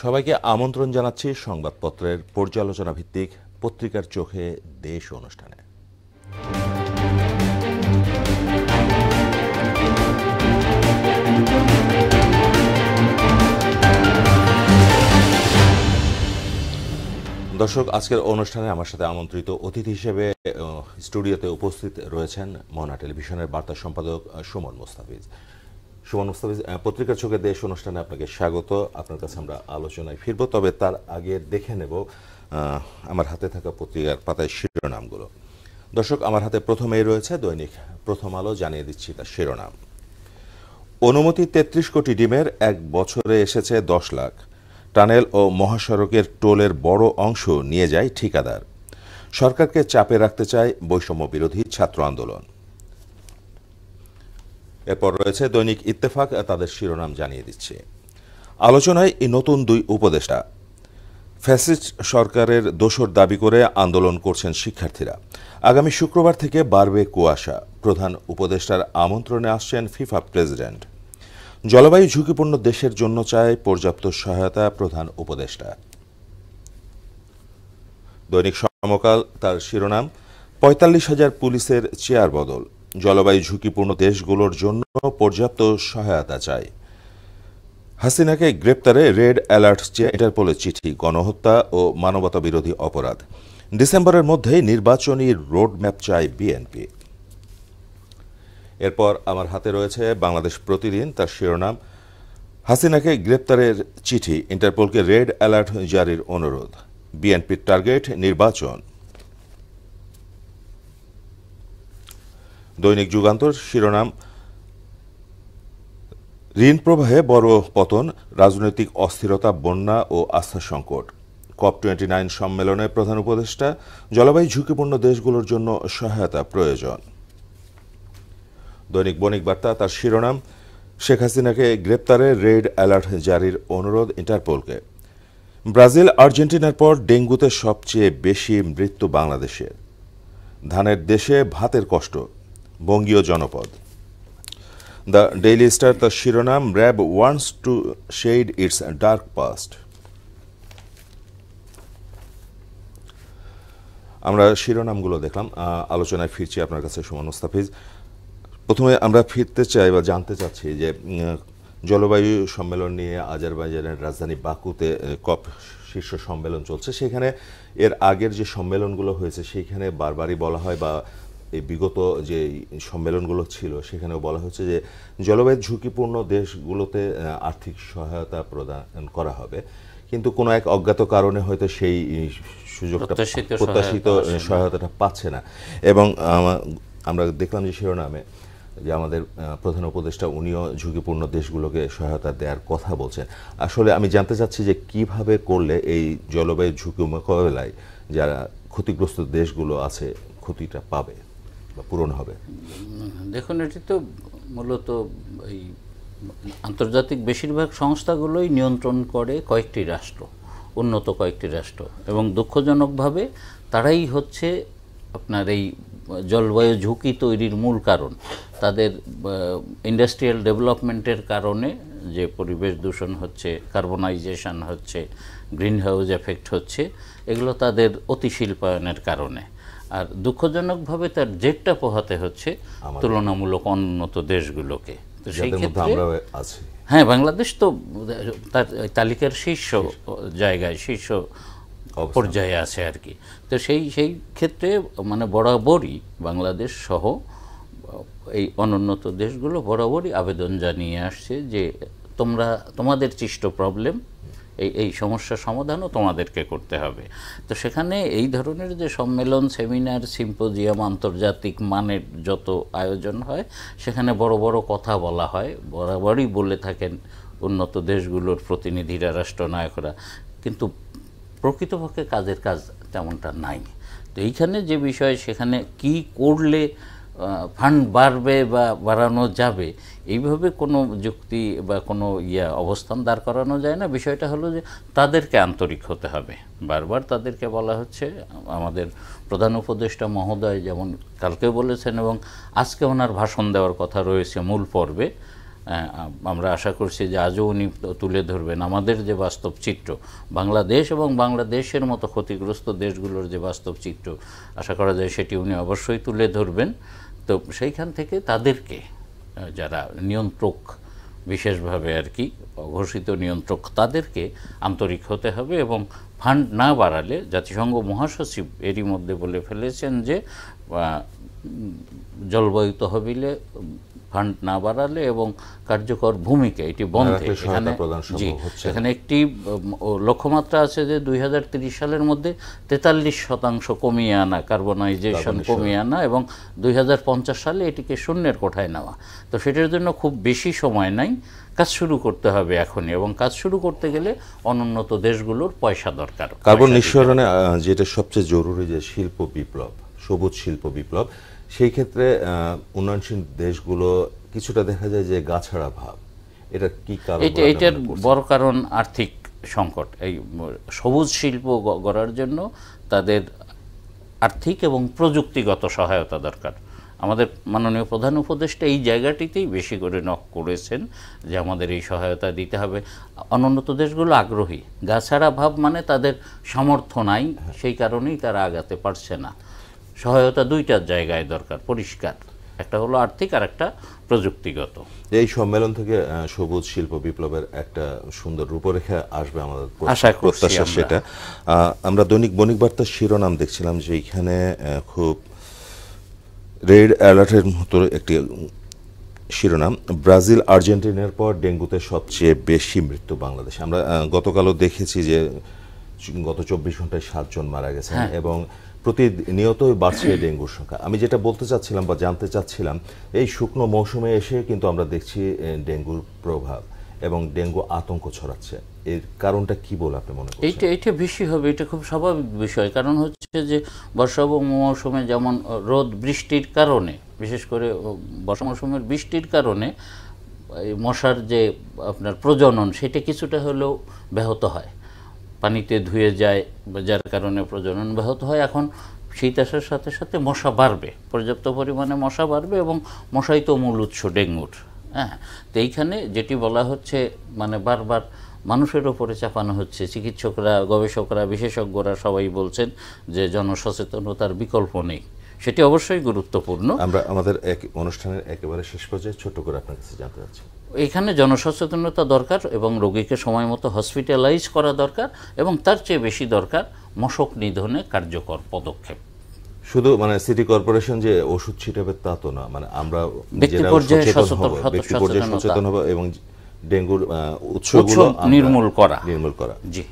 সবাইকে আমন্ত্রণ জানাচ্ছি সংবাদপত্রের পর্যালোচনা ভিত্তিক পত্রিকার চোখে দেশ অনুষ্ঠানে। দর্শক, আজকের অনুষ্ঠানে আমার সাথে আমন্ত্রিত অতিথি হিসেবে স্টুডিওতে উপস্থিত রয়েছেন মোহনা টেলিভিশনের বার্তা সম্পাদক সুমন মুস্তাফিজ। সুমন মুস্তাফিজ, পত্রিকার চোখে দেশ অনুষ্ঠানে আপনাকে স্বাগত। আপনার কাছে আমরা আলোচনায় ফিরব, তবে তার আগে দেখে নেব আমার হাতে থাকা পত্রিকার পাতায় শিরোনামগুলো। দর্শক, আমার হাতে প্রথমেই রয়েছে দৈনিক প্রথম আলো। জানিয়ে দিচ্ছি তার শিরোনাম। অনুমতি ৩৩ কোটি ডিমের, ১ বছরে এসেছে ১০ লাখ। টানেল ও মহাসড়কের টোলের বড় অংশ নিয়ে যায় ঠিকাদার। সরকারকে চাপে রাখতে চায় বৈষম্য বিরোধী ছাত্র আন্দোলন। এরপর রয়েছে দৈনিক ইত্তেফাক, তাদের শিরোনাম জানিয়ে দিচ্ছে। আলোচনায় এই নতুন ২ উপদেষ্টা। ফ্যাসিস্ট সরকারের দোসর দাবি করে আন্দোলন করছেন শিক্ষার্থীরা। আগামী শুক্রবার থেকে বাড়বে কুয়াশা। প্রধান উপদেষ্টার আমন্ত্রণে আসছেন ফিফা প্রেসিডেন্ট। জলবায়ু ঝুঁকিপূর্ণ দেশের জন্য চায় পর্যাপ্ত সহায়তা, প্রধান উপদেষ্টা। দৈনিক সমকাল, তার শিরোনাম ৪৫,০০০ পুলিশের চেয়ার বদল। জলবায়ু ঝুঁকিপূর্ণ দেশগুলোর জন্য পর্যাপ্ত সহায়তা চাই। হাসিনাকে গ্রেপ্তারে রেড অ্যালার্ট চেয়ে ইন্টারপোলের চিঠি। গণহত্যা ও মানবতা বিরোধী অপরাধ। ডিসেম্বরের মধ্যেই নির্বাচনী রোডম্যাপ চায় বিএনপি। এরপর আমার হাতে রয়েছে বাংলাদেশ প্রতিদিন, তার শিরোনাম হাসিনাকে গ্রেপ্তারের চিঠি, ইন্টারপোলকে রেড অ্যালার্ট জারির অনুরোধ। বিএনপির টার্গেট নির্বাচন। দৈনিক যুগান্তর শিরোনাম ঋণ প্রবাহে বড় পতন, রাজনৈতিক অস্থিরতা, বন্যা ও আস্থা সংকট। COP29 সম্মেলনে প্রধান উপদেষ্টা, জলবায়ু ঝুঁকিপূর্ণ দেশগুলোর জন্য সহায়তা প্রয়োজন। দৈনিক বণিক বার্তা, তার শিরোনাম শেখ হাসিনাকে গ্রেপ্তারে রেড অ্যালার্ট জারির অনুরোধ ইন্টারপোলকে। ব্রাজিল আর্জেন্টিনার পর ডেঙ্গুতে সবচেয়ে বেশি মৃত্যু বাংলাদেশের। ধানের দেশে ভাতের কষ্ট, বঙ্গীয় জনপদ। দ্য ডেইলি স্টার, তার শিরোনাম RAB wants to shed its dark past. আমরা শিরোনামগুলো দেখলাম, আলোচনায় ফিরছি আপনার কাছে সুমন মুস্তাফিজ। প্রথমে আমরা ফিরতে চাই বা জানতে চাচ্ছি যে জলবায়ু সম্মেলন নিয়ে আজারবাইজানের রাজধানী বাকুতে কপ শীর্ষ সম্মেলন চলছে। সেখানে এর আগের যে সম্মেলনগুলো হয়েছে সেইখানে বারবারই বলা হয়, বা এই বিগত যে সম্মেলনগুলো ছিল সেখানেও বলা হচ্ছে যে জলবায়ু ঝুঁকিপূর্ণ দেশগুলোতে আর্থিক সহায়তা প্রদান করা হবে, কিন্তু কোনো এক অজ্ঞাত কারণে হয়তো সেই সুযোগটা, প্রত্যাশিত সহায়তাটা পাচ্ছে না। এবং আমরা দেখলাম যে শিরোনামে যে আমাদের প্রধান উপদেষ্টা উনিও ঝুঁকিপূর্ণ দেশগুলোকে সহায়তা দেওয়ার কথা বলছেন। আসলে আমি জানতে চাচ্ছি যে কিভাবে করলে এই জলবায়ু ঝুঁকি মোকাবেলায় যারা ক্ষতিগ্রস্ত দেশগুলো আছে ক্ষতিটা পাবে বা পূরণ হবে। দেখুন, এটি তো মূলত এই আন্তর্জাতিক বেশিরভাগ সংস্থাগুলোই নিয়ন্ত্রণ করে কয়েকটি রাষ্ট্র, উন্নত কয়েকটি রাষ্ট্র, এবং দুঃখজনকভাবে তারাই হচ্ছে আপনার এই জলবায়ু ঝুঁকি তৈরির মূল কারণ। তাদের ইন্ডাস্ট্রিয়াল ডেভেলপমেন্টের কারণে যে পরিবেশ দূষণ হচ্ছে, কার্বনাইজেশন হচ্ছে, গ্রিন হাউস এফেক্ট হচ্ছে, এগুলো তাদের অতি শিল্পায়নের কারণে। আর দুঃখজনকভাবে তার জেটটা পোহাতে হচ্ছে তুলনামূলক উন্নত দেশগুলোকে। তো সেই ক্ষেত্রে হ্যাঁ, বাংলাদেশ তো তার তালিকার শীর্ষ জায়গায়, শীর্ষ পর্যায়ে আছে আর কি। তো সেই ক্ষেত্রে মানে বরাবরই বাংলাদেশ সহ এই অনুন্নত দেশগুলো বরাবরই আবেদন জানিয়ে আসছে যে তোমাদের সৃষ্ট প্রবলেম, এই সমস্যার সমাধানও তোমাদেরকে করতে হবে। তো সেখানে এই ধরনের যে সম্মেলন, সেমিনার, সিম্পোজিয়াম, আন্তর্জাতিক মানের যত আয়োজন হয় সেখানে বড় বড় কথা বলা হয়, বরাবরই বলে থাকেন উন্নত দেশগুলোর প্রতিনিধিরা, রাষ্ট্রনায়করা, কিন্তু প্রকৃতপক্ষে কাজের কাজ তেমনটা নাই। তো এইখানে যে বিষয়, সেখানে কি করলে ফান্ড বাড়বে বা বাড়ানো যাবে, এইভাবে কোনো যুক্তি বা কোনো অবস্থান দাঁড় করানো যায় না। বিষয়টা হলো যে তাদেরকে আন্তরিক হতে হবে। বারবার তাদেরকে বলা হচ্ছে, আমাদের প্রধান উপদেষ্টা মহোদয় যেমন কালকে বলেছেন এবং আজকে ওনার ভাষণ দেওয়ার কথা রয়েছে মূল পর্বে, আমরা আশা করছি যে আজও উনি তুলে ধরবেন আমাদের যে বাস্তব চিত্র, বাংলাদেশ এবং বাংলাদেশের মতো ক্ষতিগ্রস্ত দেশগুলোর যে বাস্তব চিত্র, আশা করা যায় সেটি উনি অবশ্যই তুলে ধরবেন। তো সেইখান থেকে তাদেরকে, যারা নিয়ন্ত্রক বিশেষভাবে আর কি ঘোষিত নিয়ন্ত্রক, তাদেরকে আন্তরিক হতে হবে এবং ফান্ড না বাড়ালে, জাতিসংঘ মহাসচিব এরই মধ্যে বলে ফেলেছেন যে জলবায়ু তহবিলে ফান্ড না বাড়ালে এবং কার্যকর ভূমিকা এটি বন্ধে, এখানে একটি লক্ষ্যমাত্রা আছে যে 2030 সালের মধ্যে 43% কমিয়ে আনা, কার্বনাইজেশন কমিয়ে আনা, এবং 2050 সালে এটিকে শূন্যের কোঠায় নেওয়া। তো সেটার জন্য খুব বেশি সময় নাই, কাজ শুরু করতে হবে এখনই, এবং কাজ শুরু করতে গেলে অনুন্নত দেশগুলোর পয়সা দরকার। কার্বন নিঃসরণে যেটা সবচেয়ে জরুরি যে শিল্প বিপ্লব, সবুজ শিল্প বিপ্লব, সেই ক্ষেত্রে উন্নয়নশীল দেশগুলো কিছুটা দেখা যায় যে গাছাড়া ভাব। এটা কি কারণ? এটার বড় কারণ আর্থিক সংকট। এই সবুজ শিল্প গড়ার জন্য তাদের আর্থিক এবং প্রযুক্তিগত সহায়তা দরকার। আমাদের মাননীয় প্রধান উপদেষ্টা এই জায়গাটিতেই বেশি করে নক করেছেন যে আমাদের এই সহায়তা দিতে হবে। অনুন্নত দেশগুলো আগ্রহী, গাছাড়া ভাব মানে তাদের সামর্থ্য নাই, সেই কারণেই তারা আগাতে পারছে না। সহায়তা দুইটার জায়গায় দরকার, পরিষ্কার, একটা হলো আর্থিক আর একটা প্রযুক্তিগত। এই সম্মেলন থেকে সবুজ শিল্প বিপ্লবের একটা সুন্দর রূপরেখা আসবে আমাদের প্রত্যাশা সেটা। আমরা দৈনিক বণিক বার্তার শিরোনাম দেখছিলাম যে এখানে খুব রেড অ্যালার্টের মতো একটি শিরোনাম, ব্রাজিল আর্জেন্টিনার পর ডেঙ্গুতে সবচেয়ে বেশি মৃত্যু বাংলাদেশে। আমরা গতকালও দেখেছি যে গত 24 ঘন্টায় 7 জন মারা গেছেন এবং প্রতিনিয়তই বাড়ছে ডেঙ্গুর সংখ্যা। আমি যেটা বলতে চাচ্ছিলাম বা জানতে চাচ্ছিলাম, এই শুকনো মৌসুমে এসে কিন্তু আমরা দেখছি ডেঙ্গুর প্রভাব এবং ডেঙ্গু আতঙ্ক ছড়াচ্ছে। এর কারণটা কি বলে আপনি মনে করেন? এইটা বেশি হবে, এটা খুব স্বাভাবিক বিষয়। কারণ হচ্ছে যে বর্ষা মৌসুমে যেমন রোদ বৃষ্টির কারণে, বিশেষ করে বর্ষা মৌসুমের বৃষ্টির কারণে মশার যে আপনার প্রজনন সেটা কিছুটা হলেও ব্যাহত হয়, পানিতে ধুয়ে যায়, যার কারণে প্রজনন ব্যাহত হয়। এখন শীত আসার সাথে সাথে মশা বাড়বে, পর্যাপ্ত পরিমাণে মশা বাড়বে, এবং মশাই তো মূল উৎস ডেঙ্গুর। হ্যাঁ, তো এইখানে যেটি বলা হচ্ছে, মানে বারবার মানুষের ওপরে চাপানো হচ্ছে, চিকিৎসকরা, গবেষকরা, বিশেষজ্ঞরা সবাই বলছেন যে জনসচেতনতার বিকল্প নেই, সেটি অবশ্যই গুরুত্বপূর্ণ। আমরা আমাদের অনুষ্ঠানের একেবারে শেষ পর্যায়ে ছোট করে আপনার কাছে জানতে চাচ্ছি, এখানে জনসচেতনতা দরকার এবং রোগীকে সময় মতো হসপিটালাইজ করা দরকার, এবং তার চেয়ে বেশি দরকার মশক নিধনে কার্যকর পদক্ষেপ। শুধু মানে সিটি কর্পোরেশন যে ওষুধ ছিটাবে তা তো না, মানে আমরা ব্যক্তি পর্যায়ে সচেতন হব এবং ডেঙ্গুর উৎসগুলো নির্মূল করা। জি।